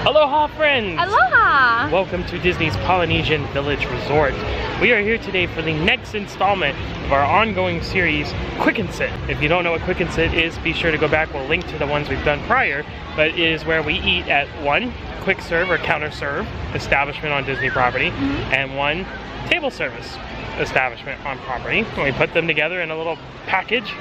Aloha friends! Aloha! Welcome to Disney's Polynesian Village Resort. We are here today for the next installment of our ongoing series, Quick and Sit. If you don't know what Quick and Sit is, be sure to go back. We'll link to the ones we've done prior, but it is where we eat at one quick serve or counter serve establishment on Disney property and one table service establishment on property. And we put them together in a little package,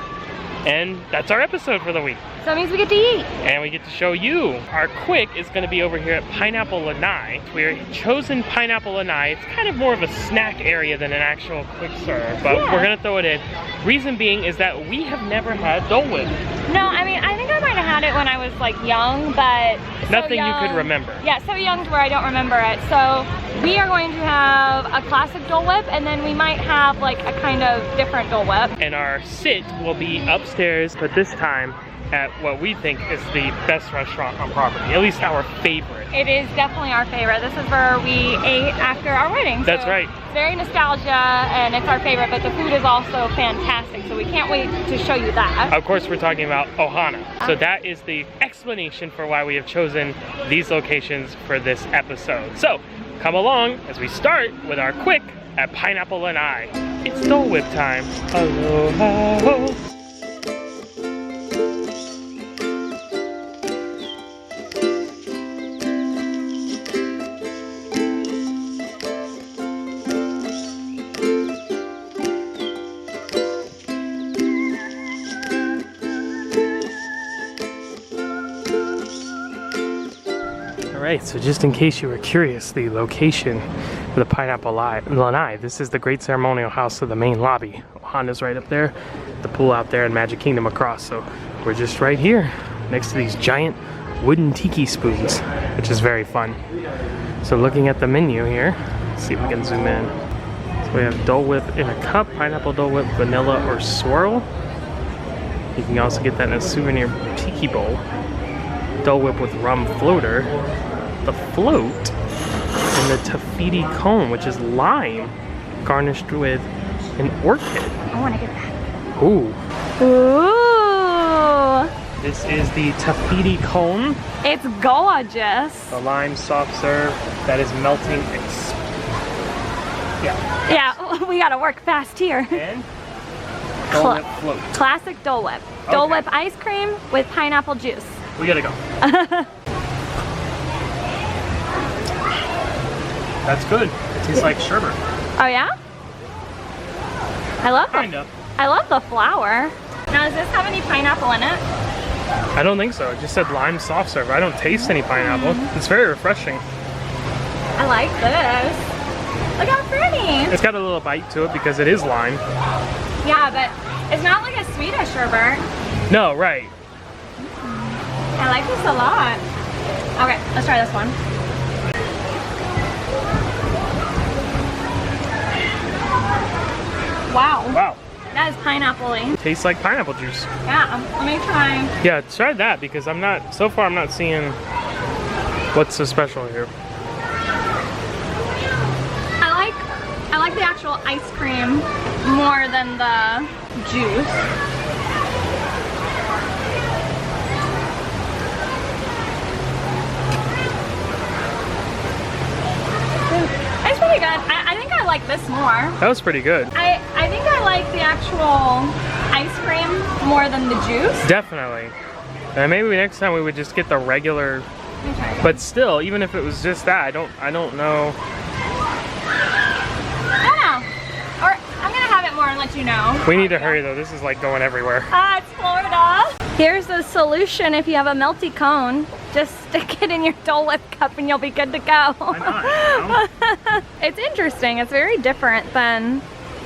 and that's our episode for the week. So that means we get to eat. And we get to show you. Our quick is going to be over here at Pineapple Lanai. We're chosen Pineapple Lanai. It's kind of more of a snack area than an actual quick serve, but we're going to throw it in. Reason being is that we have never had Dole Whip. No, I mean, I think I might have had it when I was like young, but nothing you could remember. Yeah, so young to where I don't remember it. So we are going to have a classic Dole Whip, and then we might have like a kind of different Dole Whip. And our sit will be upstairs, but this time at what we think is the best restaurant on property, at least our favorite. It is definitely our favorite. This is where we ate after our wedding. That's right. It's very nostalgia and it's our favorite, but the food is also fantastic, so we can't wait to show you that. Of course, we're talking about Ohana. So that is the explanation for why we have chosen these locations for this episode. So come along as we start with our quick at Pineapple Lanai. It's Dole Whip time. Aloha. Alright, so just in case you were curious, the location of the Pineapple Lanai, this is the Great Ceremonial House of the main lobby. Ohana's right up there, the pool out there, and Magic Kingdom across. So we're just right here, next to these giant wooden tiki spoons, which is very fun. So looking at the menu here, let's see if we can zoom in. So we have Dole Whip in a cup, pineapple Dole Whip, vanilla or swirl. You can also get that in a souvenir tiki bowl. Dole Whip with rum floater, the float, and the taffiti cone, which is lime garnished with an orchid. I want to get that. Ooh. Ooh. This is the taffiti cone. It's gorgeous. The lime soft serve that is melting. Yeah, we gotta work fast here. And Dole Whip float. Classic Dole Whip. Dole Whip ice cream with pineapple juice. We gotta go. That's good. It tastes like sherbet. Oh yeah? I love Kinda. I love the flour. Now, does this have any pineapple in it? I don't think so. It just said lime soft serve. I don't taste any pineapple. It's very refreshing. I like this. Look how pretty. It's got a little bite to it because it is lime. Yeah, but it's not like a Swedish sherbet. No, right. I like this a lot. Okay, let's try this one. Wow. Wow. That is pineapple-y. Tastes like pineapple juice. Yeah, let me try. Yeah, try that because so far I'm not seeing what's so special here. I like the actual ice cream more than the juice. It's pretty good. I think I like this more. That was pretty good. I think I like the actual ice cream more than the juice. Definitely. And maybe next time we would just get the regular. Okay. But still, even if it was just that, I don't know. I don't know. Or I'm gonna have it more and let you know. We need to hurry though. This is like going everywhere. Ah, it's Florida. Here's the solution if you have a melty cone. Just stick it in your Dole Whip cup and you'll be good to go. Why not? You know? It's interesting. It's very different than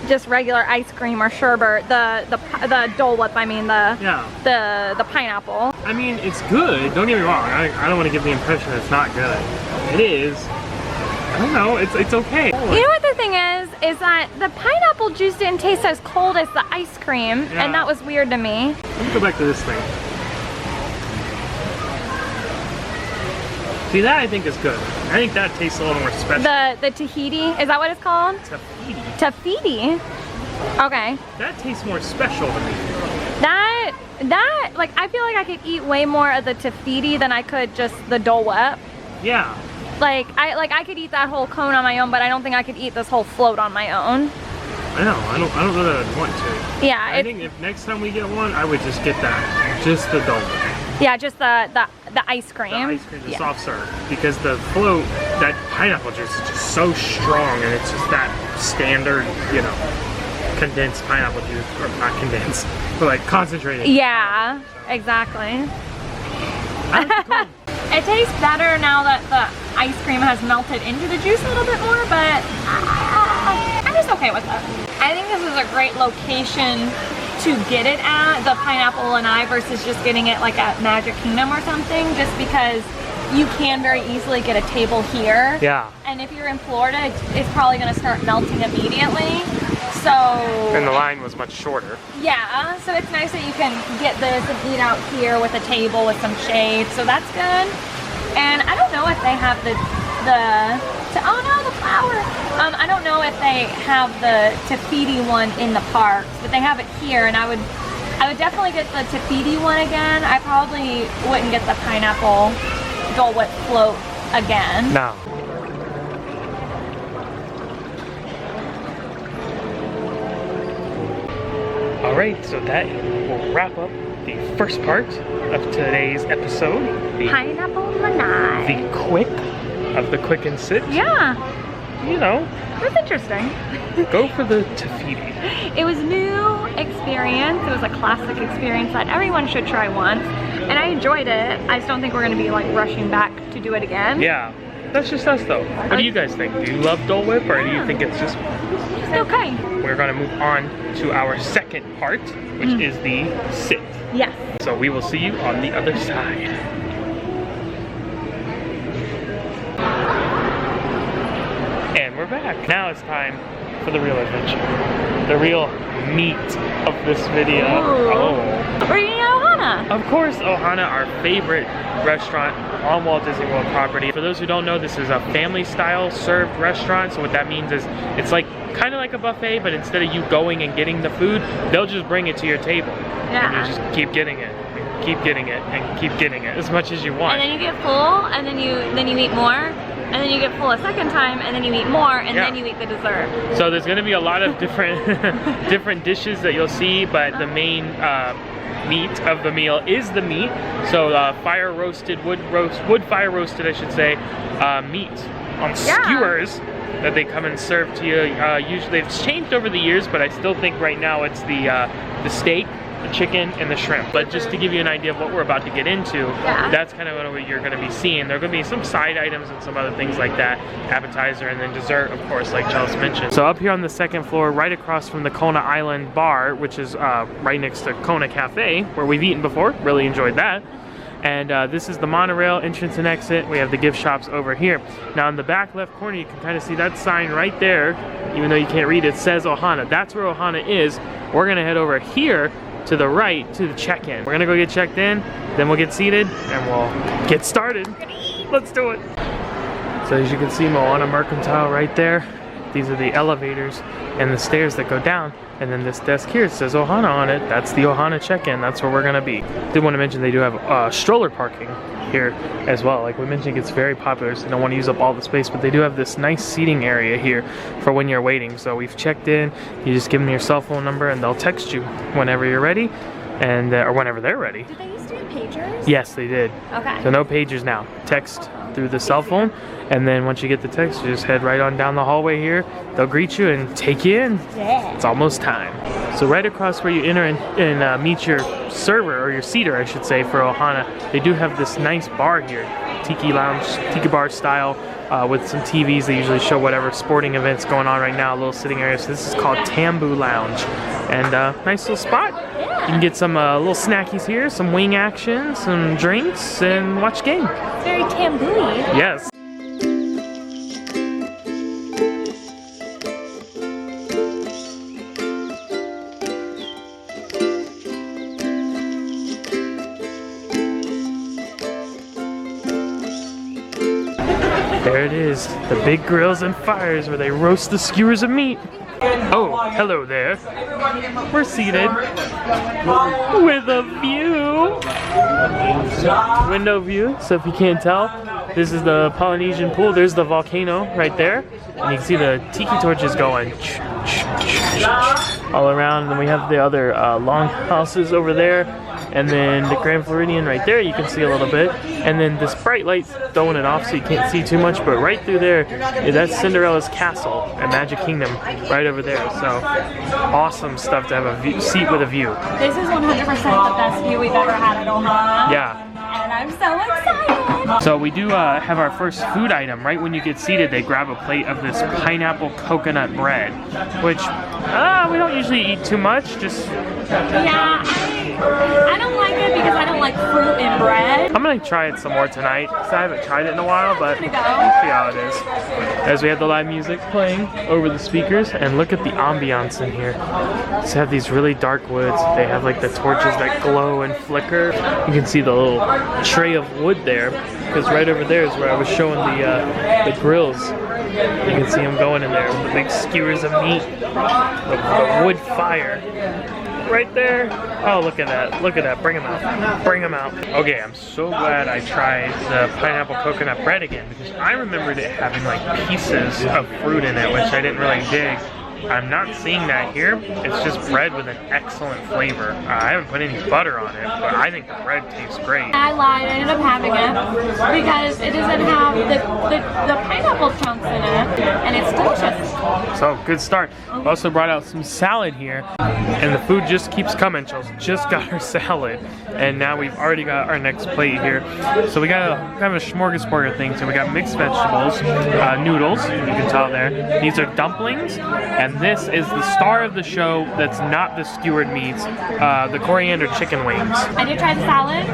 just regular ice cream or sherbet. The Dole Whip, I mean the pineapple. I mean, it's good. Don't get me wrong. I don't want to give the impression it's not good. It is. I don't know. It's okay. You know what the thing is that the pineapple juice didn't taste as cold as the ice cream, and that was weird to me. Let me go back to this thing. See, that I think is good. I think that tastes a little more special. The Tahiti, is that what it's called? Taffiti. Taffiti? Okay. That tastes more special to me. That, like, I feel like I could eat way more of the Taffiti than I could just the Dole Whip. Yeah. Like I could eat that whole cone on my own, but I don't think I could eat this whole float on my own. I know. I don't know that I'd want to. Yeah. I think if next time we get one, I would just get that, just the Dole Whip. Yeah, just the ice cream. The ice cream, the soft serve, because the float, that pineapple juice is just so strong, and it's just that standard, you know, condensed pineapple juice, or not condensed, but like concentrated. Yeah, exactly. I like the cone. It tastes better now that the ice cream has melted into the juice a little bit more, but I'm just okay with it. I think this is a great location to get it at, the pineapple Lanai, versus just getting it like at Magic Kingdom or something, just because you can very easily get a table here. Yeah. And if you're in Florida, it's probably gonna start melting immediately. So. And the line was much shorter. Yeah, so it's nice that you can get this and eat out here with a table with some shade, so that's good. And I don't know if they have oh no, the flower. I don't know if they have the Tafiti one in the parks, but they have it here, and I would definitely get the Tafiti one again. I probably wouldn't get the pineapple Dole Whip float again. No. Alright, so that will wrap up the first part of today's episode. The Pineapple Lanai. The quick of the quick and sit. Yeah. You know. It was interesting. Go for the Tafiti. It was new experience. It was a classic experience that everyone should try once. And I enjoyed it. I just don't think we're going to be like rushing back to do it again. Yeah. That's just us though. What do you guys think? Do you love Dole Whip, or do you think it's just okay? We're going to move on to our second part, which is the sit. Yes. So we will see you on the other side. And we're back. Now it's time for the real adventure. The real meat of this video. Ooh. Oh. We're eating at Ohana. Of course, Ohana, our favorite restaurant on Walt Disney World property. For those who don't know, this is a family style served restaurant. So what that means is it's like kind of like a buffet, but instead of you going and getting the food, they'll just bring it to your table. Yeah. And you just keep getting it, and keep getting it, and keep getting it as much as you want. And then you get full, and then you eat more, and then you get full a second time, and then you eat more, and then you eat the dessert. So there's going to be a lot of different different dishes that you'll see, but the main meat of the meal is the meat. So fire roasted, wood fire roasted, I should say, meat on skewers that they come and serve to you. Usually it's changed over the years, but I still think right now it's the steak, the chicken, and the shrimp. But just to give you an idea of what we're about to get into, that's kind of what you're going to be seeing. There are going to be some side items and some other things like that, appetizer, and then dessert, of course, like Chelsea mentioned. So up here on the second floor, right across from the Kona Island bar, which is right next to Kona Cafe, where we've eaten before, really enjoyed that. And this is the monorail entrance and exit. We have the gift shops over here. Now in the back left corner, you can kind of see that sign right there. Even though you can't read it, says Ohana. That's where Ohana is. We're gonna head over here to the right to the check-in. We're gonna go get checked in, then we'll get seated, and we'll get started. Let's do it. So as you can see, Moana Mercantile right there. These are the elevators and the stairs that go down. And then this desk here, it says Ohana on it. That's the Ohana check-in. That's where we're gonna be. Did want to mention they do have stroller parking here as well. Like we mentioned, it's very popular, so they don't want to use up all the space, but they do have this nice seating area here for when you're waiting. So we've checked in. You just give them your cell phone number and they'll text you whenever you're ready, and or whenever they're ready. Did they used to do pagers? Yes, they did. Okay. So no pagers now. Text through the cell phone, and then once you get the text, you just head right on down the hallway here. They'll greet you and take you in. Yeah. It's almost time. So right across where you enter and meet your server, or your seater, I should say, for Ohana, they do have this nice bar here, tiki lounge, tiki bar style, with some TVs. They usually show whatever sporting events going on right now, a little sitting area. So this is called Tambu Lounge, and nice little spot. You can get some little snackies here, some wing action, some drinks, and watch game. It's very Tambu-y. Yes. There it is, the big grills and fires where they roast the skewers of meat. Oh, hello there. We're seated with a view. Window view, so if you can't tell, This is the Polynesian Pool. There's the volcano right there. And you can see the tiki torches going all around. And then we have the other longhouses over there. And then the Grand Floridian right there, you can see a little bit. And then this bright light's throwing it off so you can't see too much. But right through there, that's Cinderella's castle and Magic Kingdom right over there. So awesome stuff to have a seat with a view. This is 100% the best view we've ever had at Ohana. Yeah. And I'm so excited. So we do have our first food item. Right when you get seated, they grab a plate of this pineapple coconut bread, which we don't usually eat too much. Just yeah, I don't like it because I don't like fruit in bread. I'm gonna try it some more tonight because I haven't tried it in a while, but we'll see how it is. As we have the live music playing over the speakers, and look at the ambiance in here. So have these really dark woods. They have like the torches that glow and flicker. You can see the little tray of wood there, because right over there is where I was showing the grills. You can see them going in there with the big skewers of meat, the wood fire. Right there. Oh, look at that. Look at that. Bring them out. Bring them out. Okay, I'm so glad I tried the pineapple coconut bread again, because I remembered it having like pieces of fruit in it, which I didn't really dig. I'm not seeing that here. It's just bread with an excellent flavor. I haven't put any butter on it, but I think the bread tastes great. I lied. I ended up having it because it doesn't have the pineapple chunks in it, and it's delicious. So, good start. We also brought out some salad here, and the food just keeps coming. Chelsea just got her salad, and now we've already got our next plate here. So we got kind of a smorgasbord thing. So we got mixed vegetables, noodles, you can tell there. These are dumplings, and this is the star of the show that's not the skewered meats, the coriander chicken wings. I did try the salad,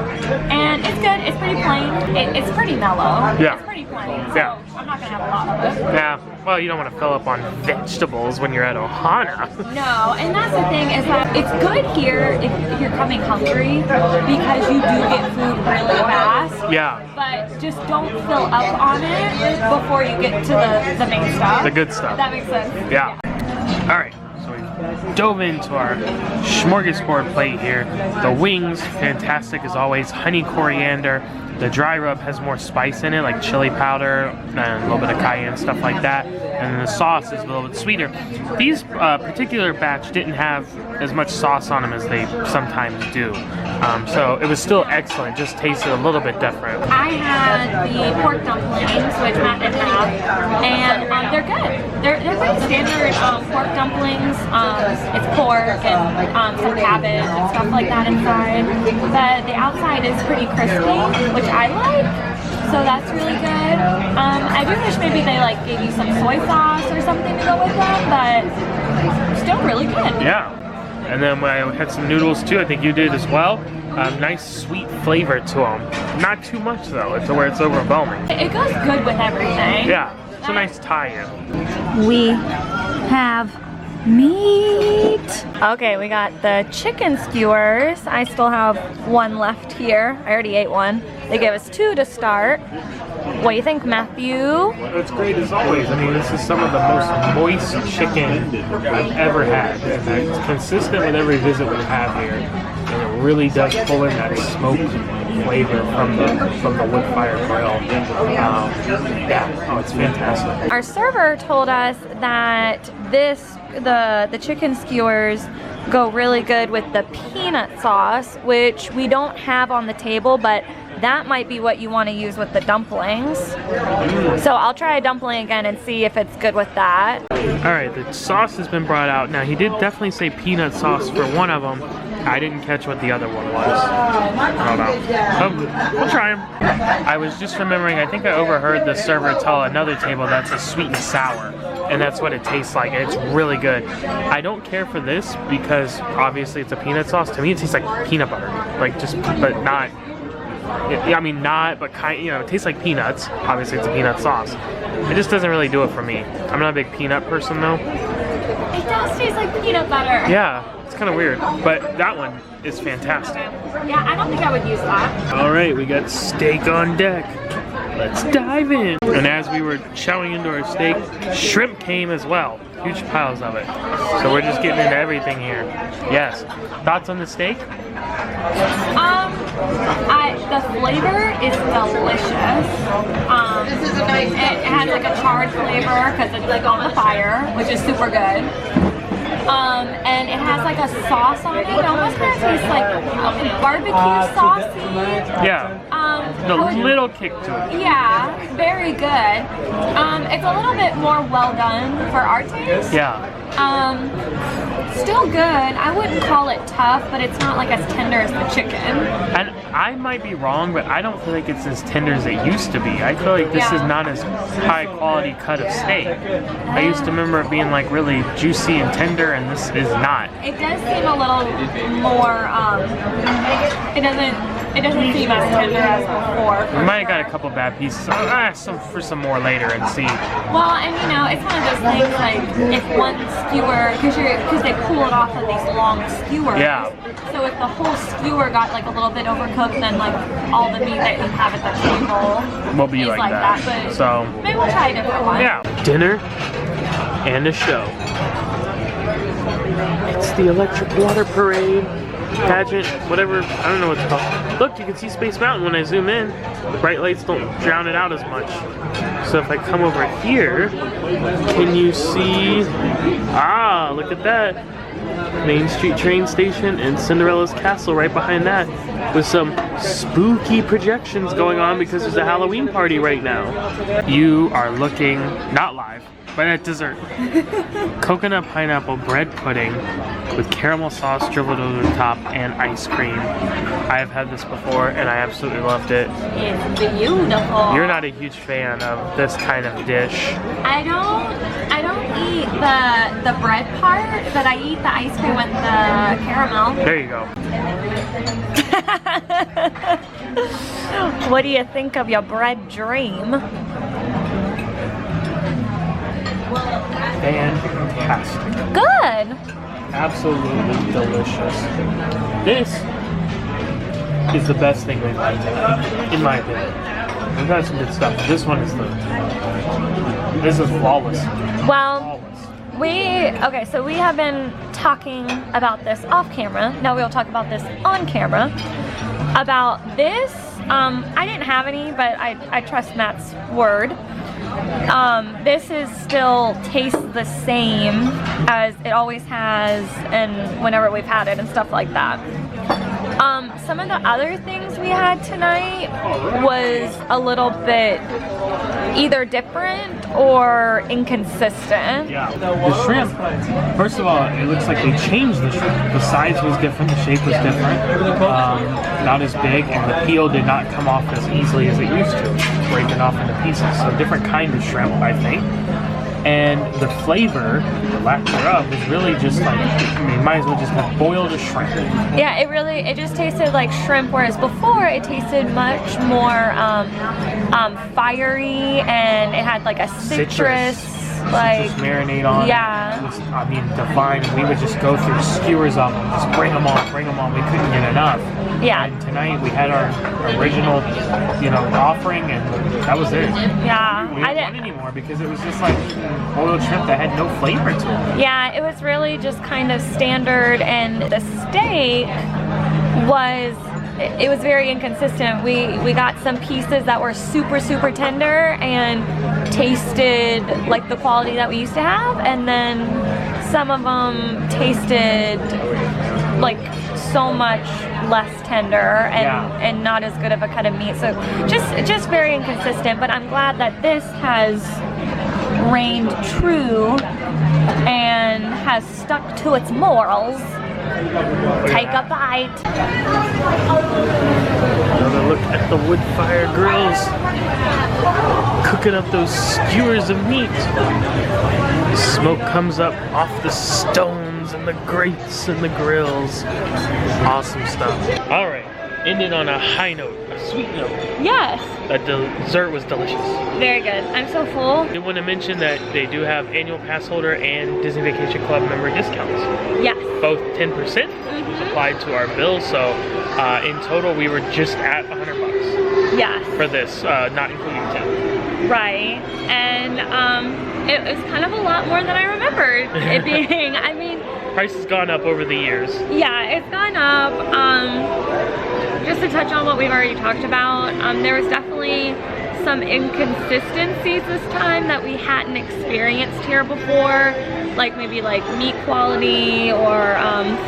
and it's good. It's pretty plain. It's pretty mellow. Yeah. It's pretty plain, so Yeah. I'm not going to have a lot of it. Yeah, well, you don't want to fill up on vegetables when you're at Ohana. No, and that's the thing is that it's good here if you're coming hungry because you do get food really fast. Yeah. But just don't fill up on it before you get to the main stuff. The good stuff. If that makes sense. Yeah. All right, so we dove into our smorgasbord plate here. The wings, fantastic as always. Honey coriander. The dry rub has more spice in it, like chili powder and a little bit of cayenne, stuff like that. And then the sauce is a little bit sweeter. These particular batch didn't have as much sauce on them as they sometimes do. So it was still excellent, just tasted a little bit different. I had the pork dumplings, which Matt didn't have, and they're good. They're pretty standard pork dumplings. It's pork and some cabbage and stuff like that inside. But the outside is pretty crispy, which I like. So that's really good. I do wish maybe they like gave you some soy sauce or something to go with them, but still really good. Yeah. And then I had some noodles too, I think you did as well. Nice sweet flavor to them. Not too much though, to where it's overwhelming. It goes good with everything. Yeah, it's a nice tie-in. We have meat. Okay, we got the chicken skewers. I still have one left here. I already ate one. They gave us 2 to start. What do you think, Matthew? It's great as always. I mean, this is some of the most moist chicken I've ever had. And it's consistent with every visit we have here. And it really does pull in that smoke flavor from the wood fire grill. Yeah, oh, it's fantastic. Our server told us that the chicken skewers go really good with the peanut sauce, which we don't have on the table, but that might be what you want to use with the dumplings. So I'll try a dumpling again and see if it's good with that. All right, the sauce has been brought out. Now, he did definitely say peanut sauce for one of them. I didn't catch what the other one was. I don't know. Oh, we'll try them. I was just remembering, I think I overheard the server tell another table that's a sweet and sour. And that's what it tastes like, and it's really good. I don't care for this because obviously it's a peanut sauce. To me, it tastes like peanut butter. Like just, but not. I mean, not, but kind. You know, it tastes like peanuts. Obviously, it's a peanut sauce. It just doesn't really do it for me. I'm not a big peanut person, though. It does taste like peanut butter. Yeah, it's kind of weird, but that one is fantastic. Yeah, I don't think I would use that. All right, we got steak on deck. Let's dive in. And as we were chowing into our steak, shrimp came as well. Huge piles of it. So we're just getting into everything here. Yes. Thoughts on the steak? the flavor is delicious. It has like a charred flavor because it's like on the fire, which is super good. And it has like a sauce on it. It almost kind of tastes like barbecue saucy. Yeah. The little kick to it. Yeah, very good. It's a little bit more well done for our taste. Yeah. Still good. I wouldn't call it tough, but it's not like as tender as the chicken. And I might be wrong, but I don't feel like it's as tender as it used to be. I feel like this is not as high quality cut of steak. I used to remember it being like really juicy and tender, and this is not. It does seem a little more, it doesn't seem as tender as before. We might have got a couple bad pieces. For some more later and see. Well, and you know, it's one of those things like if one skewer, because they pull it off of these long skewers. Yeah. So if the whole skewer got like a little bit overcooked, then like all the meat that you have at the table will be is like that. But so maybe we'll try a different one. Yeah. Dinner and a show. It's the electric water parade. Pageant, whatever, I don't know what it's called. Look, you can see Space Mountain when I zoom in. The bright lights don't drown it out as much. So if I come over here, can you see, look at that. Main Street train station and Cinderella's castle right behind that with some spooky projections going on because there's a Halloween party right now. You are looking, not live, but at dessert. Coconut pineapple bread pudding with caramel sauce dribbled over the top and ice cream. I have had this before and I absolutely loved it. It's beautiful. You're not a huge fan of this kind of dish. I don't eat the bread part, but I eat the ice cream with the caramel. There you go. What do you think of your bread dream? Fantastic. Good. Absolutely delicious. This is the best thing we've had today, in my opinion. We've had some good stuff. This one is this is flawless. Well, so we have been talking about this off camera. Now we'll talk about this on camera. About this, I didn't have any, but I trust Matt's word. This is still tastes the same as it always has and whenever we've had it and stuff like that. Some of the other things we had tonight was a little bit either different or inconsistent. Yeah. The shrimp, first of all, it looks like they changed the shrimp. The size was different, the shape was different, not as big, and the peel did not come off as easily as it used to, breaking off into pieces. So different kind of shrimp, I think. And the flavor, the lack thereof, was really just like, you might as well just have boiled a shrimp. Yeah, it just tasted like shrimp, whereas before it tasted much more fiery, and it had like a citrus like just marinate on. Yeah. It was, I mean, divine. We would just go through skewers of them, just bring them on. We couldn't get enough. Yeah. And tonight we had our original, offering, and that was it. Yeah. We didn't want any more because it was just like boiled shrimp that had no flavor to it. Yeah, it was really just kind of standard, and the steak was. It was very inconsistent. We got some pieces that were super, super tender and tasted like the quality that we used to have, and then some of them tasted like so much less tender and not as good of a cut of meat. So just very inconsistent, but I'm glad that this has reigned true and has stuck to its morals. Take a bite. Another look at the wood fire grills. Cooking up those skewers of meat. Smoke comes up off the stones and the grates and the grills. Awesome stuff. Alright, ended on a high note, a sweet note. Yes. That dessert was delicious. Very good. I'm so full. I want to mention that they do have annual pass holder and Disney Vacation Club member discounts. Yes. Both 10% applied to our bill, so in total we were just at $100 Yes. for this, not including tip. Right. And it was kind of a lot more than I remembered it being. I mean, price has gone up over the years. Yeah, it's gone up. Just to touch on what we've already talked about, there was definitely some inconsistencies this time that we hadn't experienced here before, like maybe like meat quality or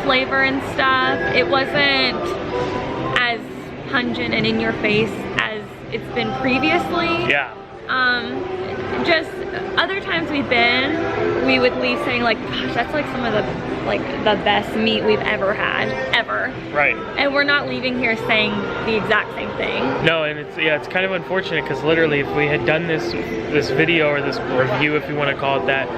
flavor and stuff. It wasn't as pungent and in your face as it's been previously. Yeah. Just other times we've been, we would leave saying like, gosh, that's like some of the best meat we've ever had, ever. Right. And we're not leaving here saying the exact same thing. No, and it's kind of unfortunate because literally if we had done this video or this review, if you want to call it that,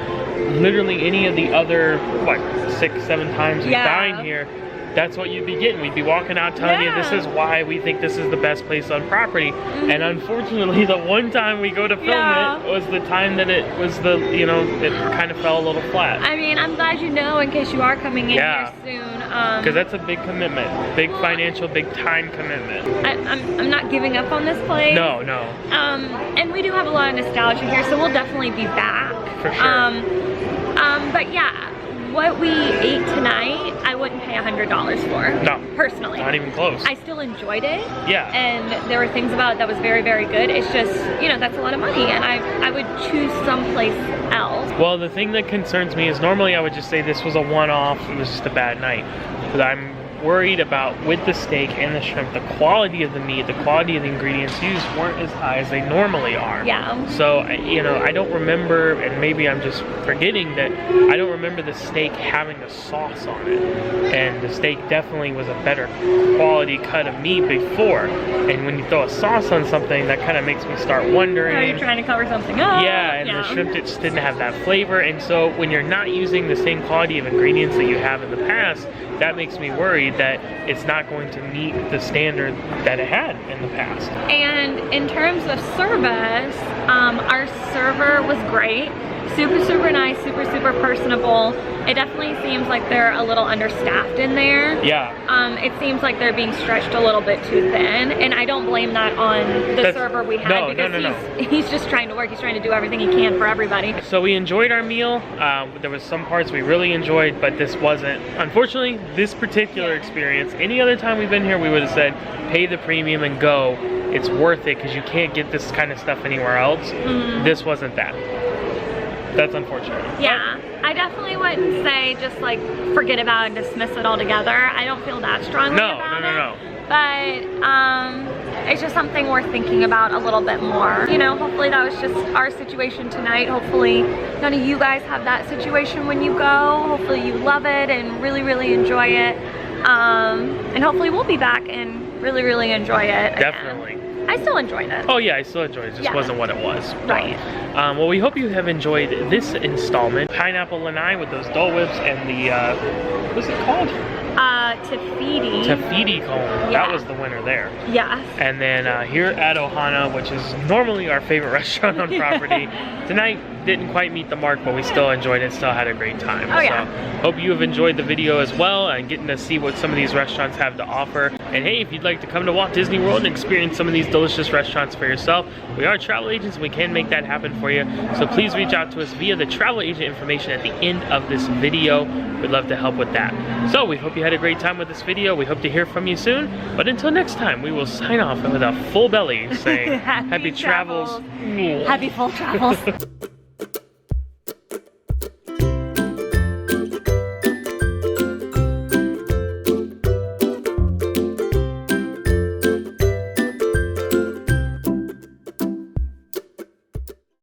literally any of the other, what, 6-7 times we've dined here, that's what you'd be getting. We'd be walking out telling you this is why we think this is the best place on property. And unfortunately, the one time we go to film it was the time that it was the, you know, it kind of fell a little flat. I mean, I'm glad you know in case you are coming in here soon. Because that's a big commitment. Big financial, big time commitment. I'm not giving up on this place. No, no. And we do have a lot of nostalgia here, so we'll definitely be back. For sure. But yeah, what we ate tonight, I wouldn't pay $100 for. No. Personally. Not even close. I still enjoyed it. Yeah. And there were things about it that was very, very good. It's just, you know, that's a lot of money, and I would choose someplace else. Well, the thing that concerns me is normally I would just say this was a one-off, it was just a bad night. But I'm worried about, with the steak and the shrimp, the quality of the meat, the quality of the ingredients used weren't as high as they normally are. Yeah. So, you know, I don't remember, and maybe I'm just forgetting that I don't remember the steak having a sauce on it. And the steak definitely was a better quality cut of meat before. And when you throw a sauce on something, that kind of makes me start wondering. Are you trying to cover something up? Yeah, and the shrimp just didn't have that flavor. And so when you're not using the same quality of ingredients that you have in the past, that makes me worried that it's not going to meet the standard that it had in the past. And in terms of service, our server was great. Super, super nice, super, super personable. It definitely seems like they're a little understaffed in there. Yeah. It seems like they're being stretched a little bit too thin, and I don't blame that on the server we had because he's just trying to work. He's trying to do everything he can for everybody. So we enjoyed our meal. There was some parts we really enjoyed, but this wasn't. Unfortunately, this particular experience, any other time we've been here, we would have said, pay the premium and go. It's worth it because you can't get this kind of stuff anywhere else. This wasn't that. That's unfortunate. Yeah, I definitely wouldn't say just like forget about it and dismiss it altogether. I don't feel that strongly about it. No. But it's just something worth thinking about a little bit more. You know, hopefully that was just our situation tonight. Hopefully none of you guys have that situation when you go. Hopefully you love it and really, really enjoy it. And hopefully we'll be back and really, really enjoy it again. Definitely. I still enjoyed it. Oh yeah, I still enjoyed it. It just wasn't what it was. Right. Well, we hope you have enjoyed this installment. Pineapple Lanai with those Dole Whips and the, what's it called? Tafiti. Tafiti cone. That was the winner there. Yes. And then here at Ohana, which is normally our favorite restaurant on property, tonight didn't quite meet the mark, but we still enjoyed it, still had a great time. Oh, yeah. So hope you have enjoyed the video as well and getting to see what some of these restaurants have to offer. And hey, if you'd like to come to Walt Disney World and experience some of these delicious restaurants for yourself, we are travel agents and we can make that happen for you. So please reach out to us via the travel agent information at the end of this video. We'd love to help with that. So we hope you had a great time with this video. We hope to hear from you soon. But until next time, we will sign off with a full belly saying happy travels. Happy full travels.